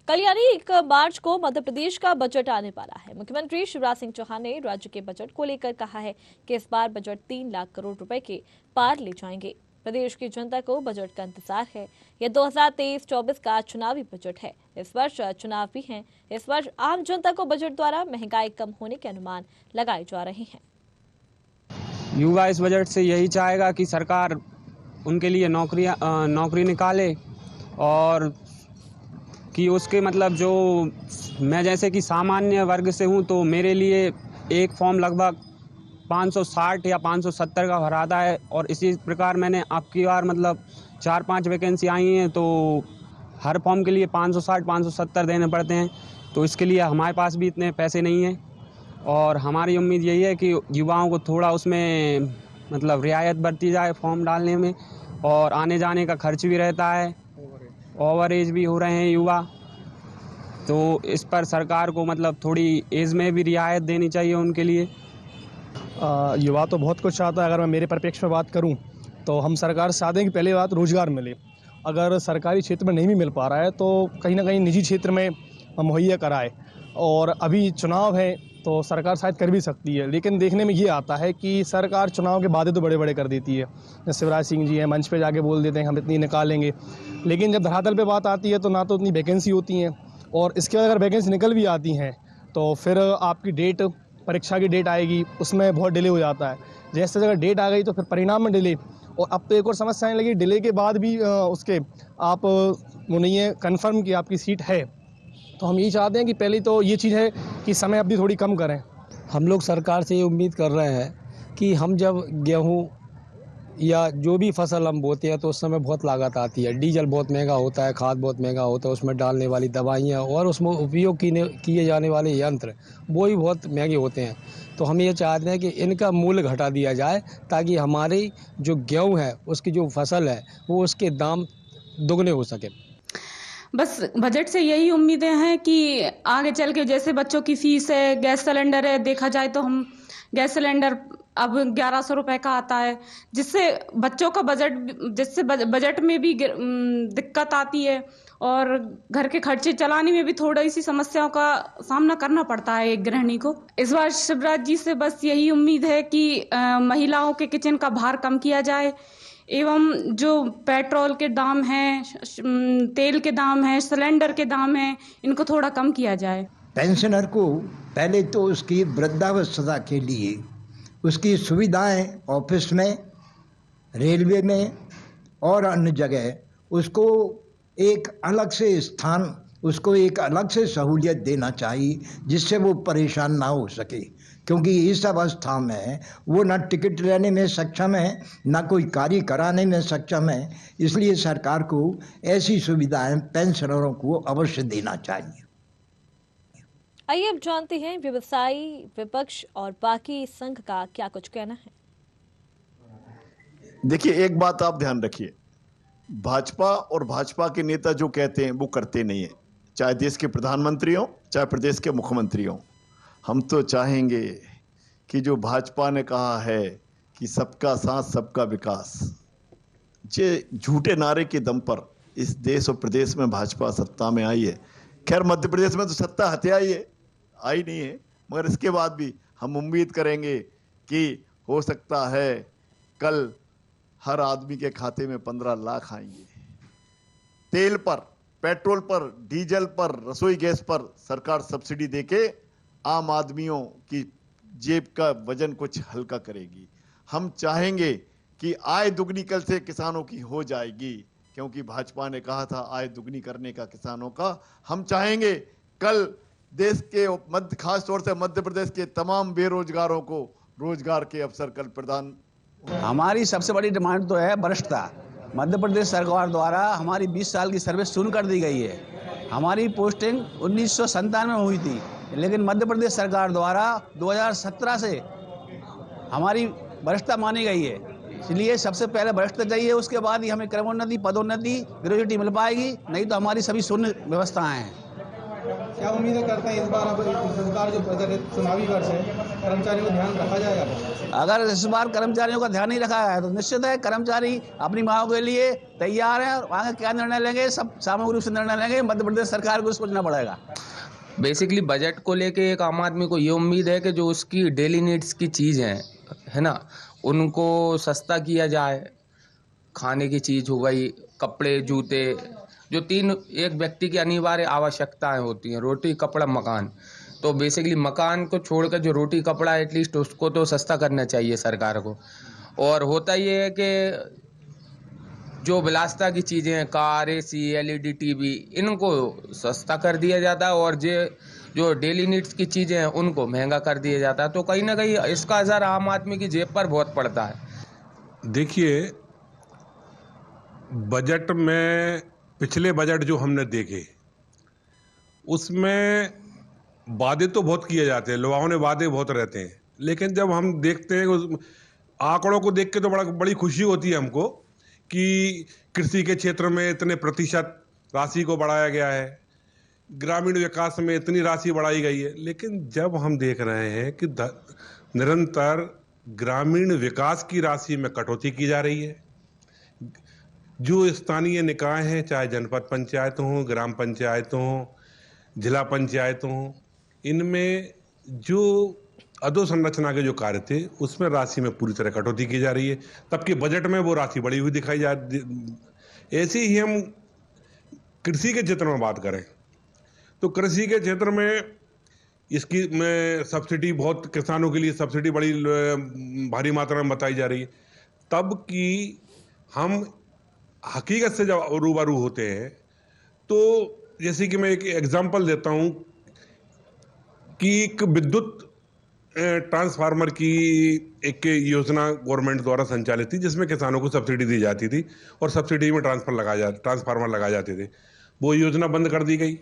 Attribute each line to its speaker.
Speaker 1: कल यानी 1 मार्च को मध्य प्रदेश का बजट आने वाला है। मुख्यमंत्री शिवराज सिंह चौहान ने राज्य के बजट को लेकर कहा है कि इस बार बजट 3 लाख करोड़ रुपए के पार ले जाएंगे। प्रदेश की जनता को बजट का इंतजार है। यह 2023-24 का चुनावी बजट है। इस वर्ष चुनाव भी हैं। इस वर्ष आम जनता को बजट द्वारा महंगाई कम होने के अनुमान लगाए जा रहे हैं।
Speaker 2: युवा इस बजट से यही चाहेगा कि सरकार उनके लिए नौकरी निकाले और कि उसके मतलब जो मैं जैसे कि सामान्य वर्ग से हूँ तो मेरे लिए एक फॉर्म लगभग 560 या 570 का भराता है और इसी प्रकार मैंने आपकी बार मतलब 4-5 वैकेंसी आई हैं तो हर फॉर्म के लिए 560-570 देने पड़ते हैं। तो इसके लिए हमारे पास भी इतने पैसे नहीं हैं और हमारी उम्मीद यही है कि युवाओं को थोड़ा उसमें मतलब रियायत बरती जाए फॉर्म डालने में और आने जाने का खर्च भी रहता है, ओवर एज भी हो रहे हैं युवा, तो इस पर सरकार को मतलब थोड़ी एज में भी रियायत देनी चाहिए उनके लिए।
Speaker 3: युवा तो बहुत कुछ चाहता है। अगर मैं मेरे परिप्रेक्ष्य में बात करूं तो हम सरकार से चाहते हैं कि पहले बात रोजगार मिले। अगर सरकारी क्षेत्र में नहीं भी मिल पा रहा है तो कहीं ना कहीं निजी क्षेत्र में मुहैया कराए। और अभी चुनाव है तो सरकार शायद कर भी सकती है, लेकिन देखने में ये आता है कि सरकार चुनाव के वादे तो बड़े बड़े कर देती है। जैसे शिवराज सिंह जी हैं, मंच पे जाके बोल देते हैं हम इतनी निकालेंगे, लेकिन जब धरातल पे बात आती है तो ना तो उतनी वैकेंसी होती हैं और इसके बाद अगर वैकेंसी निकल भी आती हैं तो फिर आपकी डेट, परीक्षा की डेट आएगी, उसमें बहुत डिले हो जाता है। जैसे अगर डेट आ गई तो फिर परिणाम में डिले। और अब तो एक और समस्या आने लगी, डिले के बाद भी उसके आप वो नहीं है कन्फर्म कि आपकी सीट है। तो हम यही चाहते हैं कि पहले तो ये चीज़ है कि समय अवधि थोड़ी कम करें।
Speaker 4: हम लोग सरकार से ये उम्मीद कर रहे हैं कि हम जब गेहूँ या जो भी फसल हम बोते हैं तो उस समय बहुत लागत आती है। डीजल बहुत महंगा होता है, खाद बहुत महंगा होता है, उसमें डालने वाली दवाइयाँ और उसमें उपयोग किए जाने वाले यंत्र वो ही बहुत महंगे होते हैं। तो हम ये चाहते हैं कि इनका मूल्य घटा दिया जाए ताकि हमारी जो गेहूँ है उसकी जो फसल है वो उसके दाम दुगने हो सके।
Speaker 5: बस बजट से यही उम्मीदें हैं कि आगे चल के जैसे बच्चों की फीस है, गैस सिलेंडर है, देखा जाए तो हम गैस सिलेंडर अब 1100 रुपए का आता है, जिससे बच्चों का बजट में भी दिक्कत आती है और घर के खर्चे चलाने में भी थोड़ी सी समस्याओं का सामना करना पड़ता है एक गृहिणी को। इस बार शिवराज जी से बस यही उम्मीद है कि महिलाओं के किचन का भार कम किया जाए एवं जो पेट्रोल के दाम हैं, तेल के दाम हैं, सिलेंडर के दाम हैं, इनको थोड़ा कम किया जाए।
Speaker 6: पेंशनर को पहले तो उसकी वृद्धावस्था के लिए उसकी सुविधाएं ऑफिस में, रेलवे में और अन्य जगह उसको एक अलग से स्थान, उसको एक अलग से सहूलियत देना चाहिए जिससे वो परेशान ना हो सके, क्योंकि इस अवस्था में वो ना टिकट लेने में सक्षम है, ना कोई कार्य कराने में सक्षम है। इसलिए सरकार को ऐसी सुविधाएं पेंशनरों को अवश्य देना चाहिए।
Speaker 1: आइए अब जानते हैं व्यवसायी, विपक्ष और बाकी संघ का क्या कुछ कहना है।
Speaker 7: देखिए, एक बात आप ध्यान रखिए, भाजपा और भाजपा के नेता जो कहते हैं वो करते नहीं है, चाहे देश के प्रधानमंत्री हो चाहे प्रदेश के मुख्यमंत्री हो। हम तो चाहेंगे कि जो भाजपा ने कहा है कि सबका साथ सबका विकास, ये झूठे नारे के दम पर इस देश और प्रदेश में भाजपा सत्ता में आई है। खैर मध्य प्रदेश में तो सत्ता हत्याई है, आई नहीं है, मगर इसके बाद भी हम उम्मीद करेंगे कि हो सकता है कल हर आदमी के खाते में 15 लाख आएंगे। तेल पर, पेट्रोल पर, डीजल पर, रसोई गैस पर सरकार सब्सिडी देके आम आदमियों की जेब का वजन कुछ हल्का करेगी। हम चाहेंगे कि आय दुगनी कल से किसानों की हो जाएगी, क्योंकि भाजपा ने कहा था आय दुगनी करने का किसानों का। हम चाहेंगे कल देश के खास तौर से मध्य प्रदेश के तमाम बेरोजगारों को रोजगार के अवसर कल प्रदान।
Speaker 8: हमारी सबसे बड़ी डिमांड तो है भ्रष्टता। मध्य प्रदेश सरकार द्वारा हमारी 20 साल की सर्विस शुरू कर दी गई है। हमारी पोस्टिंग 1997 में हुई थी, लेकिन मध्य प्रदेश सरकार द्वारा 2017 से हमारी भ्रष्टता मानी गई है। इसलिए सबसे पहले भ्रष्टता चाहिए, उसके बाद ही हमें क्रमोन्नति, पदोन्नति, ग्रेजुटी मिल पाएगी, नहीं तो हमारी सभी शून्य व्यवस्थाएं हैं।
Speaker 3: क्या उम्मीदें करते हैं इस बार अब सरकार जो बजट है, चुनावी वर्ष है, कर्मचारियों को ध्यान रखा जाएगा?
Speaker 8: अगर इस बार कर्मचारियों का ध्यान नहीं रखा है तो निश्चित है कर्मचारी अपनी मांगों के लिए तैयार हैं और आगे क्या निर्णय लेंगे सब सामूहिक रूप से निर्णय लेंगे। मध्य प्रदेश सरकार को सोचना पड़ेगा।
Speaker 9: बेसिकली बजट को लेके एक आम आदमी को ये उम्मीद है कि जो उसकी डेली नीड्स की चीज़ हैं, है ना, उनको सस्ता किया जाए। खाने की चीज़ हो गई, कपड़े, जूते, जो तीन एक व्यक्ति की अनिवार्य आवश्यकताएं होती हैं, रोटी, कपड़ा, मकान। तो बेसिकली मकान को छोड़कर जो रोटी, कपड़ा, एटलीस्ट उसको तो सस्ता करना चाहिए सरकार को। और होता ये है कि जो विलासिता की चीज़ें हैं, कार, एसी, एलईडी टीवी, इनको सस्ता कर दिया जाता है और जो डेली नीड्स की चीज़ें हैं उनको महंगा कर दिया जाता है। तो कहीं ना कहीं इसका असर आम आदमी की जेब पर बहुत पड़ता है।
Speaker 10: देखिए, बजट में पिछले बजट जो हमने देखे उसमें वादे तो बहुत किए जाते हैं, लोगों ने वादे बहुत रहते हैं, लेकिन जब हम देखते हैं उस आंकड़ों को देख के तो बड़ी खुशी होती है हमको कि कृषि के क्षेत्र में इतने प्रतिशत राशि को बढ़ाया गया है, ग्रामीण विकास में इतनी राशि बढ़ाई गई है। लेकिन जब हम देख रहे हैं कि निरंतर ग्रामीण विकास की राशि में कटौती की जा रही है, जो स्थानीय निकाय हैं, चाहे जनपद पंचायत हों, ग्राम पंचायत हों, जिला पंचायत हों, इनमें जो अधोसंरचना के जो कार्य थे उसमें राशि में पूरी तरह कटौती की जा रही है, तबकि बजट में वो राशि बढ़ी हुई दिखाई जा। ऐसे ही हम कृषि के क्षेत्र में बात करें तो कृषि के क्षेत्र में इसकी सब्सिडी बहुत, किसानों के लिए सब्सिडी बड़ी भारी मात्रा में बताई जा रही है। तब कि हम हकीकत से जब रूबरू होते हैं तो जैसे कि मैं एक एग्जांपल देता हूं कि एक विद्युत ट्रांसफार्मर की एक योजना गवर्नमेंट द्वारा संचालित थी जिसमें किसानों को सब्सिडी दी जाती थी और सब्सिडी में ट्रांसफार्मर लगाए जाते थे। वो योजना बंद कर दी गई।